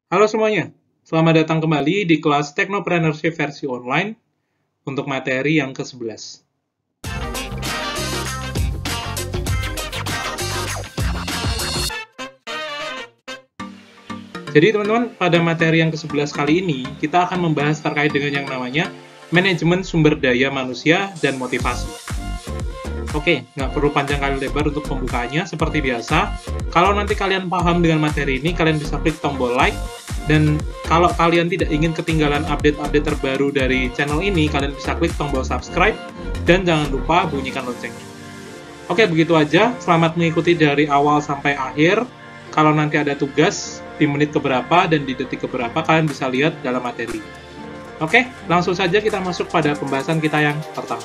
Halo semuanya, selamat datang kembali di kelas Technopreneurship versi online untuk materi yang ke-11. Jadi teman-teman, pada materi yang ke-11 kali ini, kita akan membahas terkait dengan yang namanya manajemen sumber daya manusia dan motivasi. Oke, nggak perlu panjang kali lebar untuk pembukaannya, seperti biasa. Kalau nanti kalian paham dengan materi ini, kalian bisa klik tombol like, dan kalau kalian tidak ingin ketinggalan update-update terbaru dari channel ini, kalian bisa klik tombol subscribe, dan jangan lupa bunyikan loncengnya. Oke, begitu aja. Selamat mengikuti dari awal sampai akhir. Kalau nanti ada tugas, di menit keberapa dan di detik keberapa, kalian bisa lihat dalam materi. Oke, langsung saja kita masuk pada pembahasan kita yang pertama.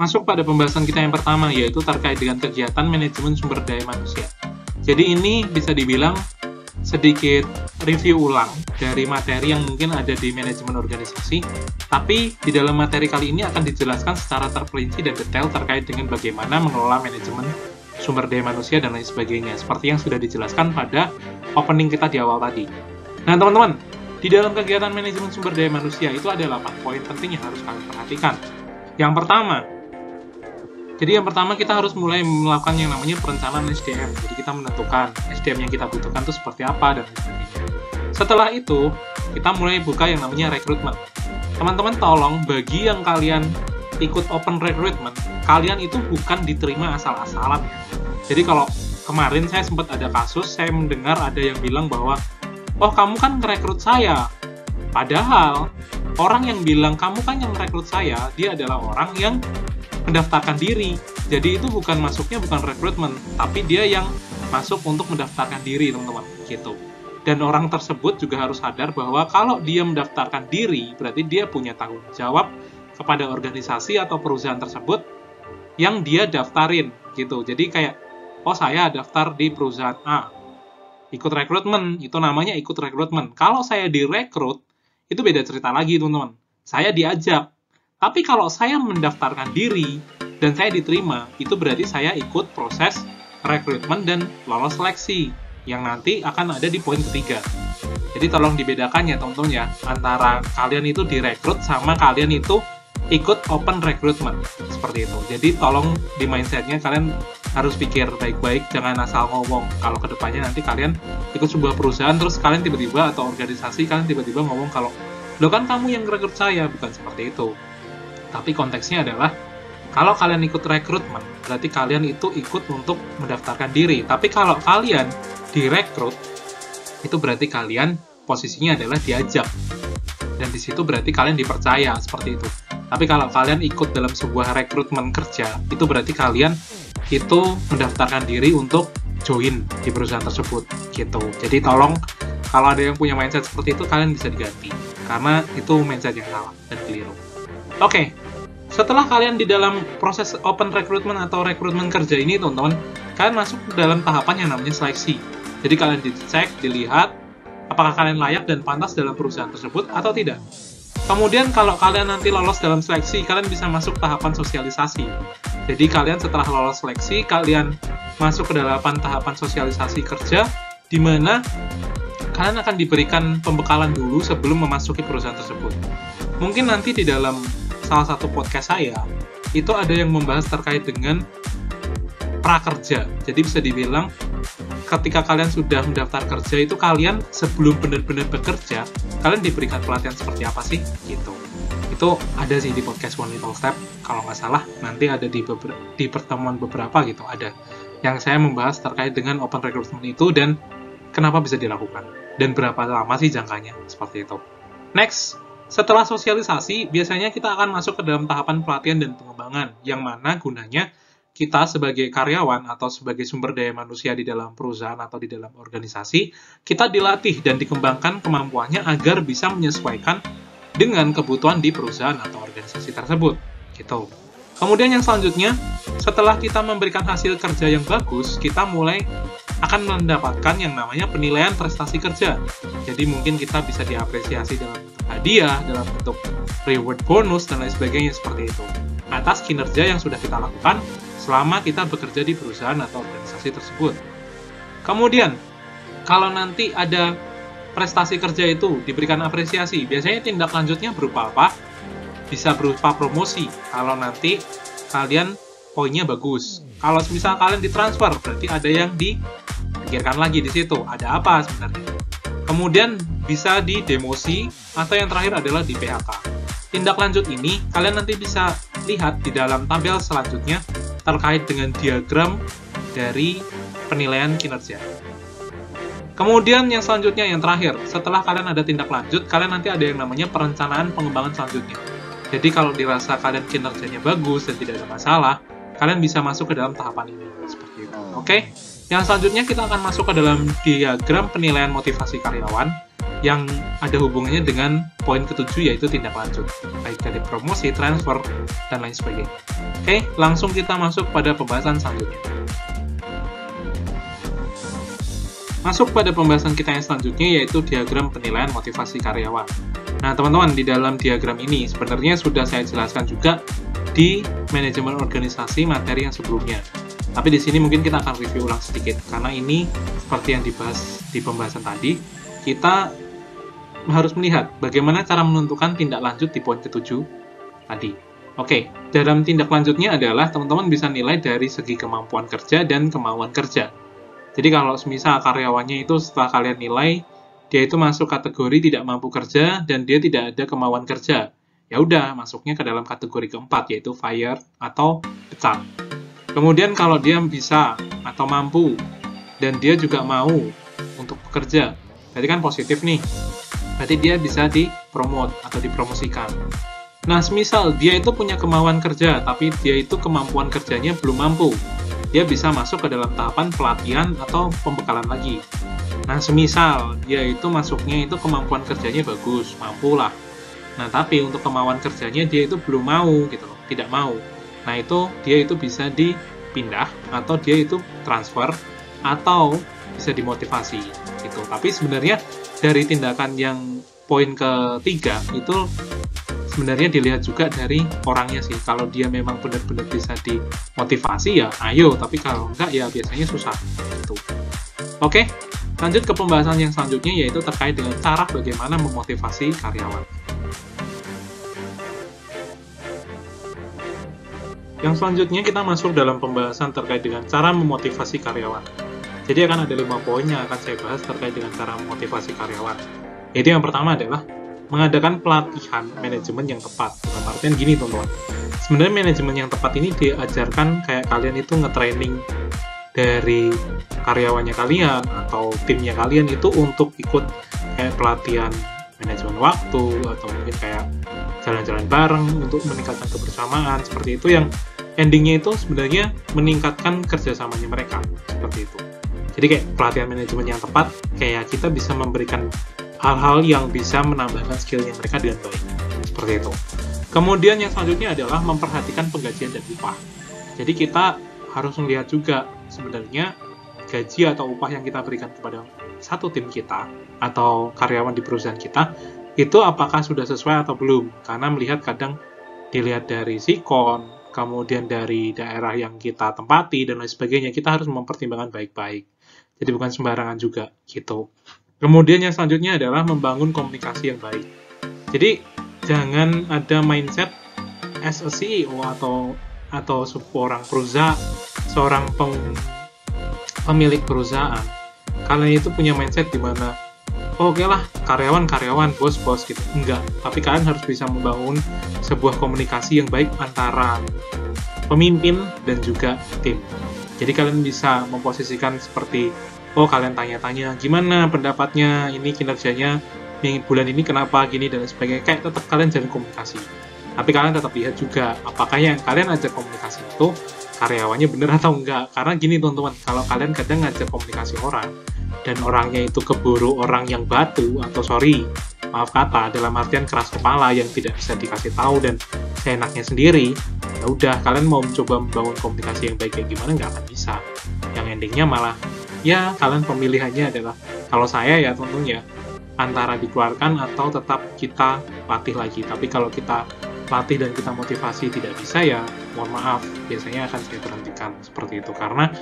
Masuk pada pembahasan kita yang pertama, yaitu terkait dengan kegiatan manajemen sumber daya manusia. Jadi ini bisa dibilang sedikit review ulang dari materi yang mungkin ada di manajemen organisasi, tapi di dalam materi kali ini akan dijelaskan secara terperinci dan detail terkait dengan bagaimana mengelola manajemen sumber daya manusia dan lain sebagainya, seperti yang sudah dijelaskan pada opening kita di awal tadi. Nah teman-teman, di dalam kegiatan manajemen sumber daya manusia itu ada 8 poin penting yang harus kalian perhatikan. Yang pertama, kita harus mulai melakukan yang namanya perencanaan SDM. Jadi kita menentukan SDM yang kita butuhkan itu seperti apa dan lain sebagainya. Setelah itu, kita mulai buka yang namanya rekrutmen. Teman-teman tolong, bagi yang kalian ikut open recruitment, kalian itu bukan diterima asal-asalan. Jadi kalau kemarin saya sempat ada kasus, saya mendengar ada yang bilang bahwa, oh kamu kan ngerekrut saya. Padahal, orang yang bilang kamu kan yang ngerekrut saya, dia adalah orang yang mendaftarkan diri. Jadi itu masuknya bukan rekrutmen, tapi dia yang masuk untuk mendaftarkan diri, teman-teman. Gitu. Dan orang tersebut juga harus sadar bahwa kalau dia mendaftarkan diri, berarti dia punya tanggung jawab kepada organisasi atau perusahaan tersebut yang dia daftarin, gitu. Jadi kayak, oh saya daftar di perusahaan A, ikut rekrutmen, itu namanya ikut rekrutmen. Kalau saya direkrut, itu beda cerita lagi, teman-teman. Saya diajak. Tapi kalau saya mendaftarkan diri dan saya diterima, itu berarti saya ikut proses rekrutmen dan lolos seleksi yang nanti akan ada di poin ketiga. Jadi tolong dibedakan ya teman-teman ya, antara kalian itu direkrut sama kalian itu ikut open recruitment, seperti itu. Jadi tolong di mindsetnya kalian harus pikir baik-baik, jangan asal ngomong. Kalau kedepannya nanti kalian ikut sebuah perusahaan, terus kalian tiba-tiba atau organisasi, kalian tiba-tiba ngomong kalau, loh kan kamu yang rekrut saya, bukan seperti itu. Tapi konteksnya adalah, kalau kalian ikut rekrutmen, berarti kalian itu ikut untuk mendaftarkan diri. Tapi kalau kalian direkrut, itu berarti kalian posisinya adalah diajak. Dan di situ berarti kalian dipercaya, seperti itu. Tapi kalau kalian ikut dalam sebuah rekrutmen kerja, itu berarti kalian itu mendaftarkan diri untuk join di perusahaan tersebut, gitu. Jadi tolong, kalau ada yang punya mindset seperti itu, kalian bisa diganti. Karena itu mindset yang salah dan keliru. Oke, setelah kalian di dalam proses open recruitment atau rekrutmen kerja ini, teman-teman, kalian masuk ke dalam tahapan yang namanya seleksi. Jadi kalian dicek, dilihat, apakah kalian layak dan pantas dalam perusahaan tersebut atau tidak. Kemudian kalau kalian nanti lolos dalam seleksi, kalian bisa masuk tahapan sosialisasi. Jadi kalian setelah lolos seleksi, kalian masuk ke dalam tahapan sosialisasi kerja, di mana kalian akan diberikan pembekalan dulu sebelum memasuki perusahaan tersebut. Mungkin nanti di dalam salah satu podcast saya, itu ada yang membahas terkait dengan prakerja. Jadi bisa dibilang, ketika kalian sudah mendaftar kerja, itu kalian sebelum benar-benar bekerja, kalian diberikan pelatihan seperti apa sih? Gitu. Itu ada sih di podcast One Little Step, kalau nggak salah, nanti ada di pertemuan beberapa gitu, ada. Yang saya membahas terkait dengan open recruitment itu, dan kenapa bisa dilakukan. Dan berapa lama sih jangkanya, seperti itu. Next. Setelah sosialisasi, biasanya kita akan masuk ke dalam tahapan pelatihan dan pengembangan, yang mana gunanya kita sebagai karyawan atau sebagai sumber daya manusia di dalam perusahaan atau di dalam organisasi, kita dilatih dan dikembangkan kemampuannya agar bisa menyesuaikan dengan kebutuhan di perusahaan atau organisasi tersebut. Gitu. Kemudian yang selanjutnya, setelah kita memberikan hasil kerja yang bagus, kita mulai akan mendapatkan yang namanya penilaian prestasi kerja. Jadi mungkin kita bisa diapresiasi dalam bentuk hadiah, dalam bentuk reward bonus, dan lain sebagainya seperti itu. Atas kinerja yang sudah kita lakukan selama kita bekerja di perusahaan atau organisasi tersebut. Kemudian, kalau nanti ada prestasi kerja itu diberikan apresiasi, biasanya tindak lanjutnya berupa apa? Bisa berupa promosi, kalau nanti kalian poinnya bagus. Kalau misal kalian ditransfer, berarti ada yang dipikirkan lagi di situ. Ada apa sebenarnya? Kemudian bisa di demosi, atau yang terakhir adalah di PHK. Tindak lanjut ini, kalian nanti bisa lihat di dalam tabel selanjutnya terkait dengan diagram dari penilaian kinerja. Kemudian yang selanjutnya, yang terakhir, setelah kalian ada tindak lanjut, kalian nanti ada yang namanya perencanaan pengembangan selanjutnya. Jadi kalau dirasa kalian kinerjanya bagus dan tidak ada masalah, kalian bisa masuk ke dalam tahapan ini, seperti itu. Oke? Yang selanjutnya kita akan masuk ke dalam diagram penilaian motivasi karyawan yang ada hubungannya dengan poin ketujuh, yaitu tindak lanjut, baik dari promosi, transfer, dan lain sebagainya. Oke, langsung kita masuk pada pembahasan selanjutnya. Masuk pada pembahasan kita yang selanjutnya, yaitu diagram penilaian motivasi karyawan. Nah, teman-teman, di dalam diagram ini sebenarnya sudah saya jelaskan juga di manajemen organisasi materi yang sebelumnya. Tapi di sini mungkin kita akan review ulang sedikit, karena ini seperti yang dibahas di pembahasan tadi, kita harus melihat bagaimana cara menentukan tindak lanjut di poin ketujuh tadi. Oke, dalam tindak lanjutnya adalah teman-teman bisa nilai dari segi kemampuan kerja dan kemauan kerja. Jadi kalau semisal karyawannya itu setelah kalian nilai, dia itu masuk kategori tidak mampu kerja dan dia tidak ada kemauan kerja, ya udah masuknya ke dalam kategori keempat, yaitu fire atau pecat. Kemudian kalau dia bisa atau mampu dan dia juga mau untuk bekerja, berarti kan positif nih, berarti dia bisa dipromote atau dipromosikan. Nah, semisal dia itu punya kemauan kerja tapi dia itu kemampuan kerjanya belum mampu, dia bisa masuk ke dalam tahapan pelatihan atau pembekalan lagi. Nah, semisal dia itu masuknya itu kemampuan kerjanya bagus, mampu lah. Nah, tapi untuk kemauan kerjanya dia itu belum mau gitu loh, tidak mau. Nah, itu dia itu bisa dipindah atau dia itu transfer atau bisa dimotivasi gitu. Tapi sebenarnya dari tindakan yang poin ketiga itu sebenarnya dilihat juga dari orangnya sih. Kalau dia memang benar-benar bisa dimotivasi ya ayo, tapi kalau enggak ya biasanya susah gitu. Oke, lanjut ke pembahasan yang selanjutnya, yaitu terkait dengan cara bagaimana memotivasi karyawan. Yang selanjutnya kita masuk dalam pembahasan terkait dengan cara memotivasi karyawan. Jadi akan ada 5 poin yang akan saya bahas terkait dengan cara memotivasi karyawan. Jadi yang pertama adalah mengadakan pelatihan manajemen yang tepat. Dalam artian gini teman-teman, sebenarnya manajemen yang tepat ini diajarkan kayak kalian itu nge-training dari karyawannya kalian atau timnya kalian itu untuk ikut kayak pelatihan manajemen waktu, atau mungkin kayak jalan-jalan bareng untuk meningkatkan kebersamaan, seperti itu, yang endingnya itu sebenarnya meningkatkan kerjasamanya mereka, seperti itu. Jadi kayak pelatihan manajemen yang tepat, kayak kita bisa memberikan hal-hal yang bisa menambahkan skillnya mereka dengan baik, seperti itu. Kemudian yang selanjutnya adalah memperhatikan penggajian dan upah. Jadi kita harus melihat juga sebenarnya gaji atau upah yang kita berikan kepada satu tim kita atau karyawan di perusahaan kita itu apakah sudah sesuai atau belum. Karena melihat kadang dilihat dari sikon, kemudian dari daerah yang kita tempati dan lain sebagainya, kita harus mempertimbangkan baik-baik. Jadi bukan sembarangan juga gitu. Kemudian yang selanjutnya adalah membangun komunikasi yang baik. Jadi jangan ada mindset as a CEO atau seorang perusahaan, seorang pemilik perusahaan. Kalian itu punya mindset di mana oke lah, karyawan, bos gitu. Enggak, tapi kalian harus bisa membangun sebuah komunikasi yang baik antara pemimpin dan juga tim. Jadi kalian bisa memposisikan seperti kalian tanya-tanya gimana pendapatnya, ini kinerjanya bulan ini kenapa gini dan sebagainya. Kayak tetap kalian jalin komunikasi. Tapi kalian tetap lihat juga apakah yang kalian ajak komunikasi itu karyawannya bener atau enggak. Karena gini teman-teman, kalau kalian kadang ngajak komunikasi orang dan orangnya itu keburu orang yang batu atau maaf kata, dalam artian keras kepala yang tidak bisa dikasih tahu dan seenaknya sendiri, ya udah, kalian mau mencoba membangun komunikasi yang baik kayak gimana nggak akan bisa. Yang endingnya malah ya kalian pemilihannya adalah, kalau saya ya tentunya antara dikeluarkan atau tetap kita latih lagi. Tapi kalau kita latih dan kita motivasi tidak bisa, ya mohon maaf, biasanya akan saya berhentikan seperti itu. Karena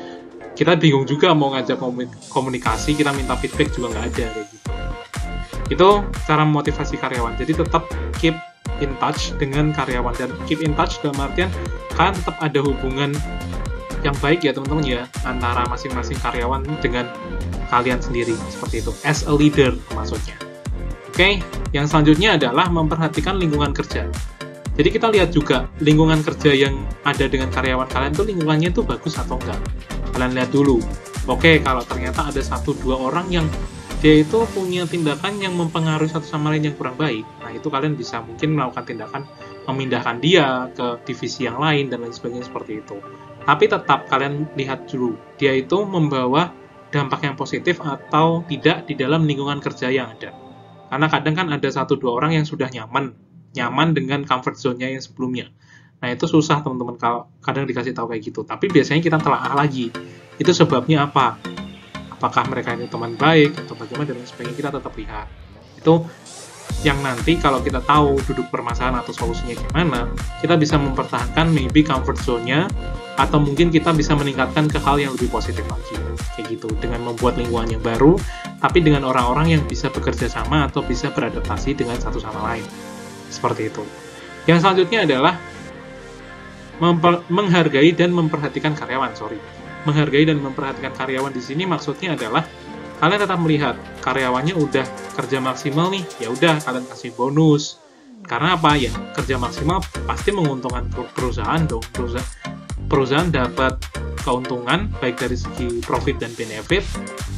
kita bingung juga mau ngajak komunikasi, kita minta feedback juga nggak ada kayak gitu. Itu cara memotivasi karyawan. Jadi tetap keep in touch dengan karyawan, dan keep in touch dalam artian kalian tetap ada hubungan yang baik ya teman-teman ya, antara masing-masing karyawan dengan kalian sendiri, seperti itu, as a leader maksudnya. Oke, yang selanjutnya adalah memperhatikan lingkungan kerja. Jadi kita lihat juga lingkungan kerja yang ada dengan karyawan kalian tuh lingkungannya tuh bagus atau enggak. Kalian lihat dulu. Oke, kalau ternyata ada 1-2 orang yang dia itu punya tindakan yang mempengaruhi satu sama lain yang kurang baik, nah itu kalian bisa mungkin melakukan tindakan memindahkan dia ke divisi yang lain dan lain sebagainya seperti itu. Tapi tetap kalian lihat dulu, dia itu membawa dampak yang positif atau tidak di dalam lingkungan kerja yang ada. Karena kadang kan ada 1-2 orang yang sudah nyaman dengan comfort zone-nya yang sebelumnya. Nah itu susah teman-teman kadang dikasih tahu kayak gitu. Tapi biasanya kita telaah lagi, itu sebabnya apa? Apakah mereka ini teman baik atau bagaimana dan sebagainya, kita tetap lihat. Itu yang nanti kalau kita tahu duduk permasalahan atau solusinya gimana, kita bisa mempertahankan maybe comfort zone-nya, atau mungkin kita bisa meningkatkan ke hal yang lebih positif lagi kayak gitu, dengan membuat lingkungan yang baru tapi dengan orang-orang yang bisa bekerja sama atau bisa beradaptasi dengan satu sama lain, seperti itu. Yang selanjutnya adalah menghargai dan memperhatikan karyawan. Menghargai dan memperhatikan karyawan di sini maksudnya adalah kalian tetap melihat karyawannya udah kerja maksimal nih, ya udah kalian kasih bonus. Karena apa ya? Kerja maksimal pasti menguntungkan perusahaan dong. Perusahaan dapat keuntungan baik dari segi profit dan benefit,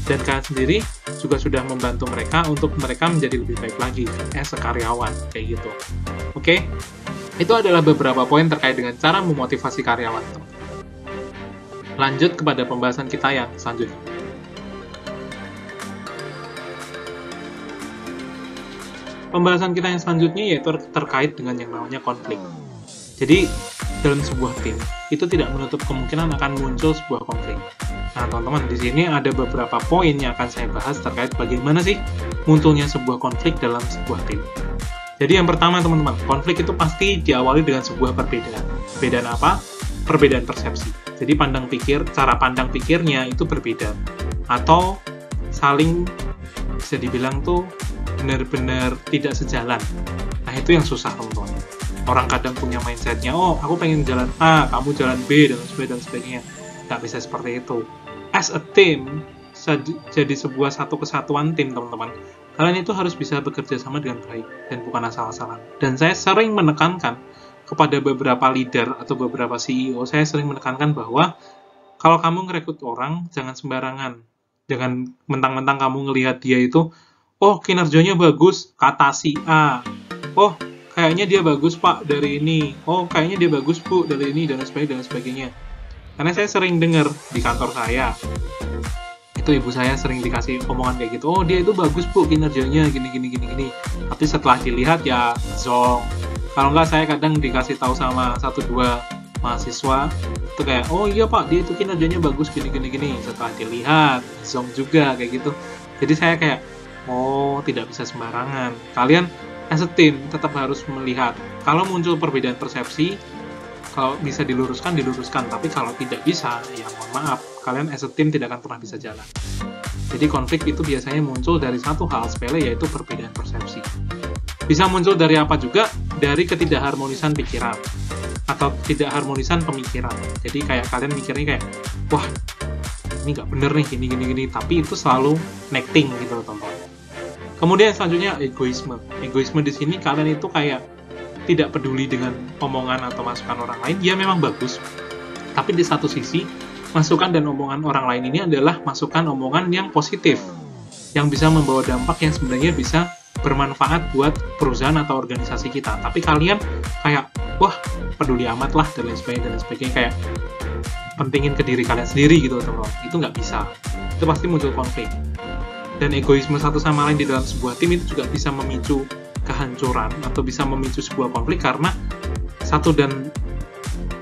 dan kalian sendiri juga sudah membantu mereka untuk mereka menjadi lebih baik lagi as a karyawan kayak gitu. Oke? Itu adalah beberapa poin terkait dengan cara memotivasi karyawan. Lanjut kepada pembahasan kita yang selanjutnya. Pembahasan kita yang selanjutnya yaitu terkait dengan yang namanya konflik. Jadi, dalam sebuah tim, itu tidak menutup kemungkinan akan muncul sebuah konflik. Nah, teman-teman, di sini ada beberapa poin yang akan saya bahas terkait bagaimana sih munculnya sebuah konflik dalam sebuah tim. Jadi, yang pertama, teman-teman, konflik itu pasti diawali dengan sebuah perbedaan. Perbedaan apa? Perbedaan persepsi. Jadi cara pandang pikirnya itu berbeda, atau saling bisa dibilang tuh benar-benar tidak sejalan. Nah itu yang susah teman-teman. Orang kadang punya mindsetnya, oh aku pengen jalan A, kamu jalan B, dan sebagainya. Nggak bisa seperti itu. As a team, jadi sebuah satu kesatuan tim teman-teman, kalian itu harus bisa bekerja sama dengan baik dan bukan asal-asalan. Dan saya sering menekankan kepada beberapa leader atau beberapa CEO, saya sering menekankan bahwa kalau kamu ngerekrut orang, jangan sembarangan. Jangan mentang-mentang kamu ngelihat dia itu, oh kinerjanya bagus, kata si A. Oh kayaknya dia bagus pak dari ini. Oh kayaknya dia bagus bu dari ini, dan sebagainya. Karena saya sering dengar di kantor saya, itu ibu saya sering dikasih omongan kayak gitu, oh dia itu bagus bu kinerjanya gini. Tapi setelah dilihat ya zong. Kalau nggak, saya kadang dikasih tahu sama 1-2 mahasiswa itu kayak, oh iya pak dia itu kinerjanya bagus gini. Setelah dilihat zong juga kayak gitu. Jadi saya kayak, oh tidak bisa sembarangan. Kalian as a team tetap harus melihat kalau muncul perbedaan persepsi, kalau bisa diluruskan, tapi kalau tidak bisa, ya mohon maaf, kalian as a team tidak akan pernah bisa jalan. Jadi konflik itu biasanya muncul dari satu hal sepele, yaitu perbedaan persepsi. Bisa muncul dari apa juga? Dari ketidakharmonisan pikiran atau tidak harmonisan pemikiran. Jadi kayak kalian mikirnya kayak, wah ini nggak bener nih, gini, tapi itu selalu necting gitu loh teman-teman. Kemudian selanjutnya egoisme. Egoisme di sini kalian itu kayak tidak peduli dengan omongan atau masukan orang lain. Ya memang bagus, tapi di satu sisi masukan dan omongan orang lain ini adalah masukan omongan yang positif, yang bisa membawa dampak yang sebenarnya bisa bermanfaat buat perusahaan atau organisasi kita. Tapi kalian kayak, wah peduli amat lah dan lain sebagainya, kayak pentingin ke diri kalian sendiri gitu teman-teman. Itu nggak bisa. Itu pasti muncul konflik. Dan egoisme satu sama lain di dalam sebuah tim itu juga bisa memicu kehancuran atau bisa memicu sebuah konflik, karena satu dan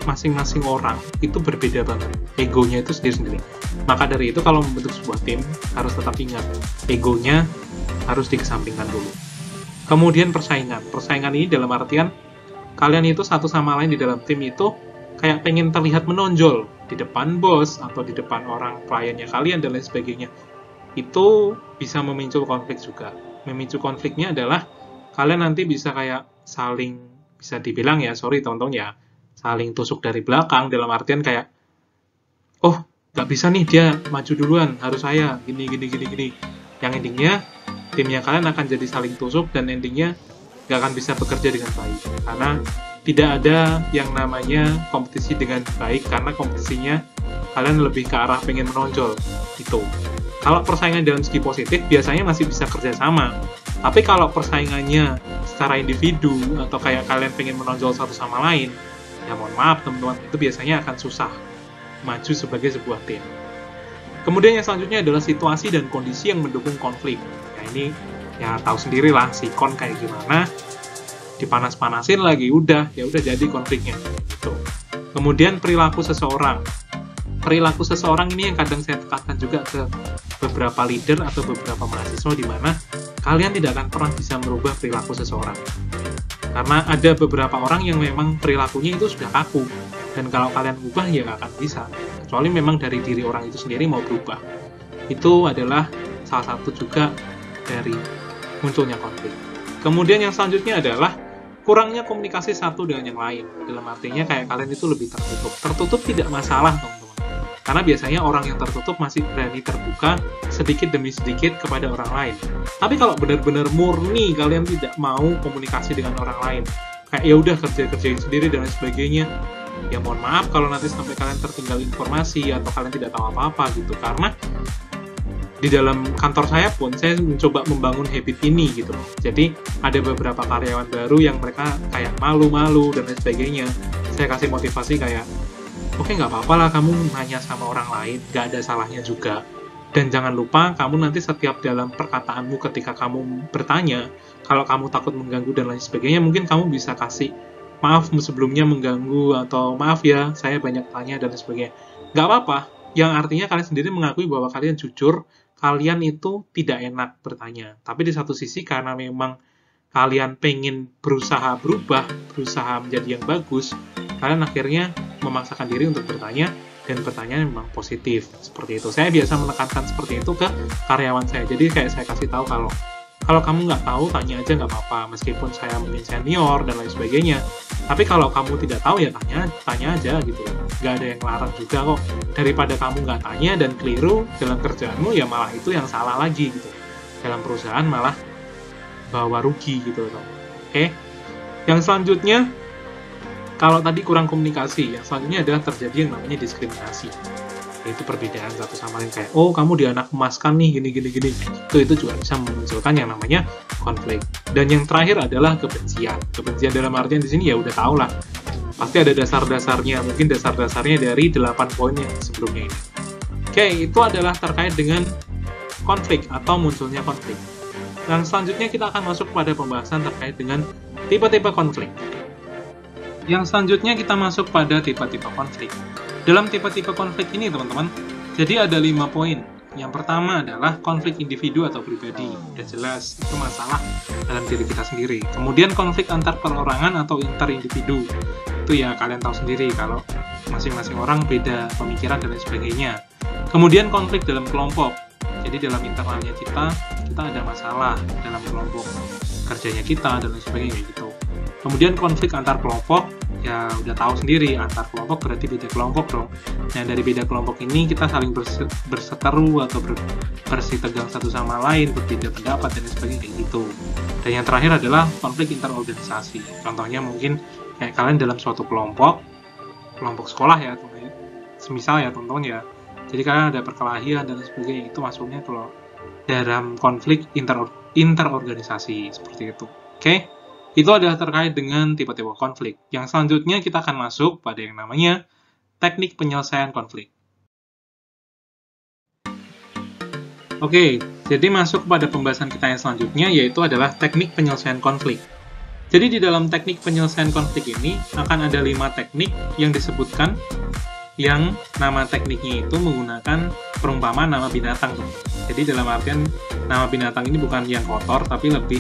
masing-masing orang itu berbeda banget egonya itu sendiri-sendiri. Maka dari itu kalau membentuk sebuah tim harus tetap ingat egonya harus dikesampingkan dulu. Kemudian persaingan ini dalam artian kalian itu satu sama lain di dalam tim itu kayak pengen terlihat menonjol, di depan bos atau di depan orang kliennya kalian dan lain sebagainya, itu bisa memicu konflik juga. Memicu konfliknya adalah kalian nanti bisa kayak saling, bisa dibilang ya, sorry teman-teman ya, saling tusuk dari belakang, dalam artian kayak, oh nggak bisa nih, dia maju duluan, harus saya, gini. Yang endingnya, timnya kalian akan jadi saling tusuk dan endingnya nggak akan bisa bekerja dengan baik. Karena tidak ada yang namanya kompetisi dengan baik, karena kompetisinya kalian lebih ke arah pengen menonjol gitu. Kalau persaingan dalam segi positif biasanya masih bisa kerjasama, tapi kalau persaingannya secara individu atau kayak kalian pengen menonjol satu sama lain, ya mohon maaf teman-teman, itu biasanya akan susah maju sebagai sebuah tim. Kemudian yang selanjutnya adalah situasi dan kondisi yang mendukung konflik. Ya ini ya tahu sendiri lah sikon kayak gimana, dipanas-panasin lagi, udah jadi konfliknya gitu. Kemudian perilaku seseorang ini yang kadang saya tekankan juga ke beberapa leader atau beberapa mahasiswa, di mana kalian tidak akan pernah bisa merubah perilaku seseorang, karena ada beberapa orang yang memang perilakunya itu sudah kaku, dan kalau kalian ubah ya nggak akan bisa, kecuali memang dari diri orang itu sendiri mau berubah. Itu adalah salah satu juga dari munculnya konflik. Kemudian yang selanjutnya adalah kurangnya komunikasi satu dengan yang lain, dalam artinya kayak kalian itu lebih tertutup tidak masalah teman-teman, karena biasanya orang yang tertutup masih berani terbuka sedikit demi sedikit kepada orang lain. Tapi kalau benar-benar murni kalian tidak mau komunikasi dengan orang lain, kayak ya udah kerjain sendiri dan lain sebagainya, ya mohon maaf kalau nanti sampai kalian tertinggal informasi atau kalian tidak tahu apa-apa gitu. Karena di dalam kantor saya pun saya mencoba membangun habit ini gitu. Jadi ada beberapa karyawan baru yang mereka kayak malu-malu dan lain sebagainya. Saya kasih motivasi kayak, oke, nggak apa-apa lah kamu nanya sama orang lain, nggak ada salahnya juga. Dan jangan lupa kamu nanti setiap dalam perkataanmu ketika kamu bertanya, kalau kamu takut mengganggu dan lain sebagainya, mungkin kamu bisa kasih maaf sebelumnya mengganggu, atau maaf ya saya banyak tanya dan lain sebagainya. Nggak apa-apa, yang artinya kalian sendiri mengakui bahwa kalian jujur, kalian itu tidak enak bertanya. Tapi di satu sisi karena memang kalian pengen berusaha berubah, berusaha menjadi yang bagus, kalian akhirnya memaksakan diri untuk bertanya, dan pertanyaan memang positif seperti itu. Saya biasa menekankan seperti itu ke karyawan saya. Jadi kayak saya kasih tahu kalau kamu nggak tahu tanya aja nggak apa-apa, meskipun saya mungkin senior dan lain sebagainya. Tapi kalau kamu tidak tahu ya tanya aja gitu. Nggak ada yang larang juga kok. Daripada kamu nggak tanya dan keliru dalam kerjaanmu, ya malah itu yang salah lagi gitu. Dalam perusahaan malah bawa rugi gitu loh. Oke. Yang selanjutnya, kalau tadi kurang komunikasi, yang selanjutnya adalah terjadi yang namanya diskriminasi. Yaitu perbedaan satu sama lain, kayak, oh kamu dianak emaskan nih, gini. Itu juga bisa memunculkan yang namanya konflik. Dan yang terakhir adalah kebencian. Kebencian dalam artian di sini ya udah tau lah. Pasti ada dasar-dasarnya, mungkin dasar-dasarnya dari 8 poin yang sebelumnya ini. Oke, itu adalah terkait dengan konflik atau munculnya konflik. Dan selanjutnya kita akan masuk pada pembahasan terkait dengan tipe-tipe konflik. Yang selanjutnya kita masuk pada tipe-tipe konflik. Dalam tipe-tipe konflik ini teman-teman, jadi ada 5 poin. Yang pertama adalah konflik individu atau pribadi. Ya jelas, itu masalah dalam diri kita sendiri. Kemudian konflik antar perorangan atau inter individu. Itu ya kalian tahu sendiri kalau masing-masing orang beda pemikiran dan lain sebagainya. Kemudian konflik dalam kelompok. Jadi dalam internalnya kita ada masalah dalam kelompok kerjanya kita dan lain sebagainya gitu. Kemudian konflik antar kelompok, ya udah tahu sendiri, antar kelompok berarti beda kelompok dong. Nah dari beda kelompok ini kita saling berseteru atau bersitegang satu sama lain, berbeda pendapat dan sebagainya kayak gitu. Dan yang terakhir adalah konflik interorganisasi. Contohnya mungkin kayak kalian dalam suatu kelompok sekolah ya, semisal ya teman-teman ya. Jadi kalian ada perkelahian dan sebagainya, itu masuknya kalau dalam konflik interorganisasi seperti itu. Oke? Itu adalah terkait dengan tipe-tipe konflik. Yang selanjutnya kita akan masuk pada yang namanya teknik penyelesaian konflik. Oke, jadi masuk pada pembahasan kita yang selanjutnya, yaitu adalah teknik penyelesaian konflik. Jadi di dalam teknik penyelesaian konflik ini akan ada 5 teknik yang disebutkan, yang nama tekniknya itu menggunakan perumpamaan nama binatang. Jadi dalam artian nama binatang ini bukan yang kotor, tapi lebih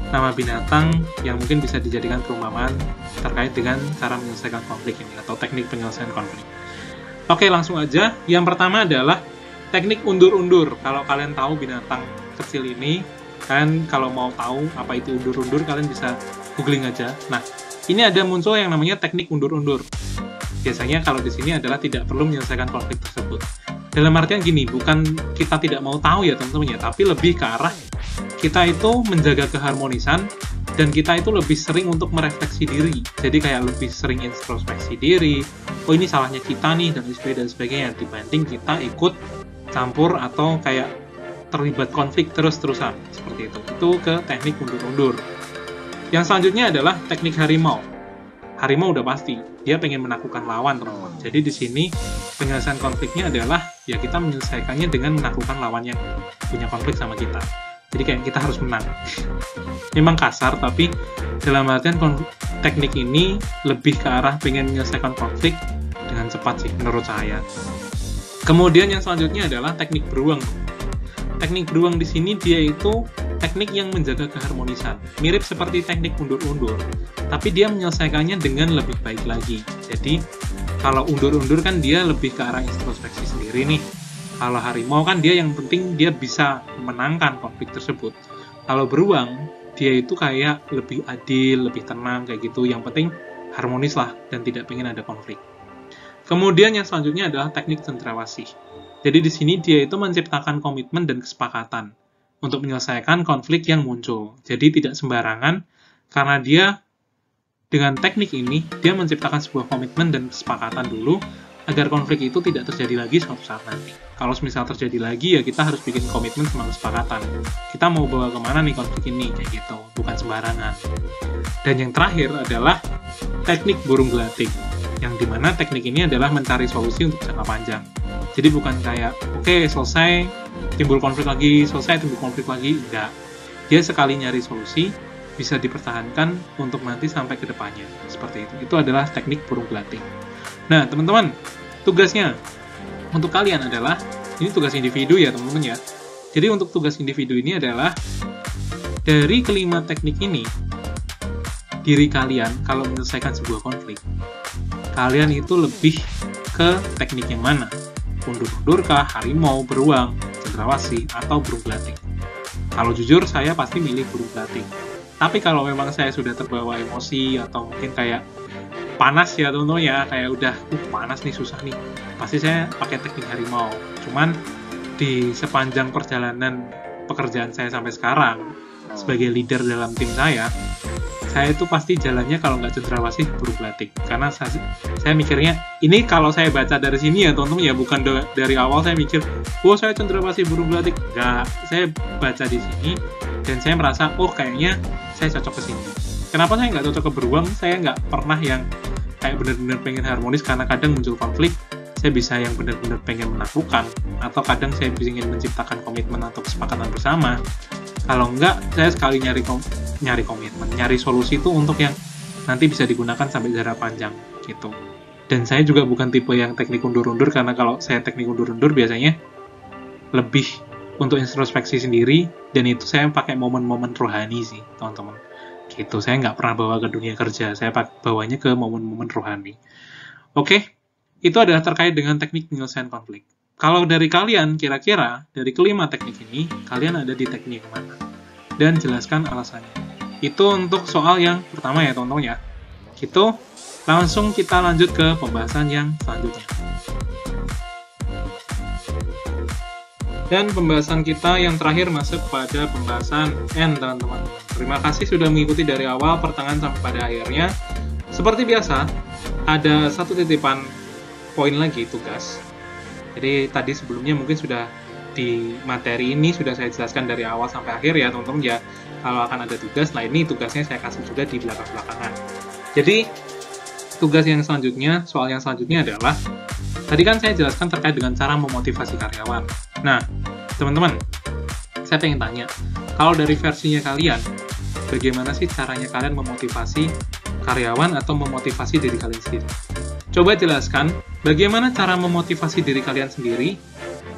nama binatang yang mungkin bisa dijadikan perumpamaan terkait dengan cara menyelesaikan konflik ini atau teknik penyelesaian konflik. Oke, langsung aja. Yang pertama adalah teknik undur-undur. Kalau kalian tahu binatang kecil ini, kalian kalau mau tahu apa itu undur-undur, kalian bisa googling aja. Nah, ini ada muncul yang namanya teknik undur-undur. Biasanya kalau di sini adalah tidak perlu menyelesaikan konflik tersebut. Dalam artian gini, bukan kita tidak mau tahu ya teman-teman ya, tapi lebih ke arah kita itu menjaga keharmonisan dan kita itu lebih sering untuk merefleksi diri. Jadi kayak lebih sering introspeksi diri, oh ini salahnya kita nih, dan sebagainya, dibanding kita ikut campur atau kayak terlibat konflik terus-terusan, seperti itu. Itu ke teknik undur-undur. Yang selanjutnya adalah teknik harimau. Harimau udah pasti, dia pengen menaklukkan lawan, teman-teman. Jadi di sini penyelesaian konfliknya adalah ya kita menyelesaikannya dengan menaklukkan lawan yang punya konflik sama kita. Jadi kayak kita harus menang. Memang kasar, tapi dalam artian teknik ini lebih ke arah pengen menyelesaikan konflik dengan cepat sih, menurut saya. Kemudian yang selanjutnya adalah teknik beruang. Teknik beruang di sini dia itu teknik yang menjaga keharmonisan. Mirip seperti teknik undur-undur, tapi dia menyelesaikannya dengan lebih baik lagi. Jadi, kalau undur-undur kan dia lebih ke arah introspeksi sendiri nih. Kalau harimau kan dia yang penting dia bisa memenangkan konflik tersebut. Kalau beruang, dia itu kayak lebih adil, lebih tenang, kayak gitu. Yang penting harmonis lah, dan tidak pengen ada konflik. Kemudian yang selanjutnya adalah teknik cendrawasih. Jadi di sini dia itu menciptakan komitmen dan kesepakatan untuk menyelesaikan konflik yang muncul. Jadi tidak sembarangan, karena dia dengan teknik ini, dia menciptakan sebuah komitmen dan kesepakatan dulu, agar konflik itu tidak terjadi lagi suatu saat nanti. Kalau misal terjadi lagi, ya kita harus bikin komitmen sama kesepakatan. Kita mau bawa kemana nih konflik ini, kayak gitu, bukan sembarangan. Dan yang terakhir adalah teknik burung gelatik, yang dimana teknik ini adalah mencari solusi untuk jangka panjang. Jadi bukan kayak, oke, selesai, timbul konflik lagi, selesai, timbul konflik lagi, enggak. Dia sekali nyari solusi, bisa dipertahankan untuk nanti sampai ke depannya. Seperti itu. Itu adalah teknik burung gelatik. Nah, teman-teman, tugasnya untuk kalian adalah, ini tugas individu ya teman-teman ya. Jadi untuk tugas individu ini adalah, dari kelima teknik ini, diri kalian kalau menyelesaikan sebuah konflik, kalian itu lebih ke teknik yang mana? Undur-undur kah, harimau, beruang, cendrawasih, atau burung gelatik? Kalau jujur, saya pasti milih burung gelatik. Tapi kalau memang saya sudah terbawa emosi, atau mungkin kayak panas ya teman-teman ya, kayak udah panas nih, susah nih, pasti saya pakai teknik harimau. Cuman di sepanjang perjalanan pekerjaan saya sampai sekarang sebagai leader dalam tim saya itu pasti jalannya kalau nggak cendrawasih burung gelatik. Karena saya mikirnya, ini kalau saya baca dari sini ya teman-teman ya, bukan dari awal saya mikir, oh saya cendrawasih burung gelatik. Nggak, saya baca di sini dan saya merasa, oh kayaknya saya cocok ke sini. Kenapa saya nggak cocok ke beruang? Saya nggak pernah yang kayak benar-benar pengen harmonis, karena kadang muncul konflik. Saya bisa yang benar-benar pengen menaklukkan, atau kadang saya ingin menciptakan komitmen atau kesepakatan bersama. Kalau enggak, saya sekali nyari komitmen, nyari solusi itu untuk yang nanti bisa digunakan sampai jarak panjang gitu. Dan saya juga bukan tipe yang teknik undur-undur, karena kalau saya teknik undur-undur biasanya lebih untuk introspeksi sendiri, dan itu saya pakai momen-momen rohani sih teman-teman. Gitu, saya nggak pernah bawa ke dunia kerja, saya bawanya ke momen-momen rohani. Oke, itu adalah terkait dengan teknik penyelesaian konflik. Kalau dari kalian, kira-kira dari kelima teknik ini, kalian ada di teknik yang mana? Dan jelaskan alasannya. Itu untuk soal yang pertama ya teman-teman ya. Gitu, langsung kita lanjut ke pembahasan yang selanjutnya. Dan pembahasan kita yang terakhir masuk pada pembahasan N, teman-teman. Terima kasih sudah mengikuti dari awal, pertengahan sampai pada akhirnya. Seperti biasa, ada satu titipan poin lagi tugas. Jadi tadi sebelumnya mungkin sudah di materi ini sudah saya jelaskan dari awal sampai akhir ya teman-teman ya. Kalau akan ada tugas, nah ini tugasnya saya kasih juga di belakang-belakangan. Jadi tugas yang selanjutnya, soal yang selanjutnya adalah, tadi kan saya jelaskan terkait dengan cara memotivasi karyawan. Nah, teman-teman, saya pengen tanya, kalau dari versinya kalian, bagaimana sih caranya kalian memotivasi karyawan atau memotivasi diri kalian sendiri? Coba jelaskan bagaimana cara memotivasi diri kalian sendiri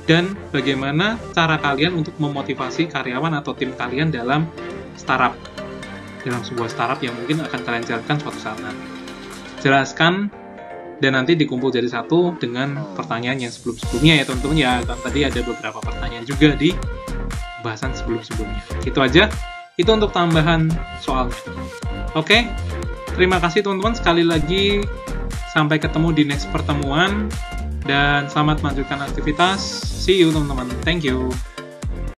dan bagaimana cara kalian untuk memotivasi karyawan atau tim kalian dalam startup, dalam sebuah startup yang mungkin akan kalian jalankan suatu saat nanti. Jelaskan dan nanti dikumpul jadi satu dengan pertanyaan yang sebelum-sebelumnya ya teman-teman ya. Kan tadi ada beberapa pertanyaan juga di bahasan sebelum-sebelumnya. Gitu aja. Itu untuk tambahan soalnya. Oke. Terima kasih teman-teman sekali lagi. Sampai ketemu di next pertemuan dan selamat melanjutkan aktivitas. See you teman-teman. Thank you.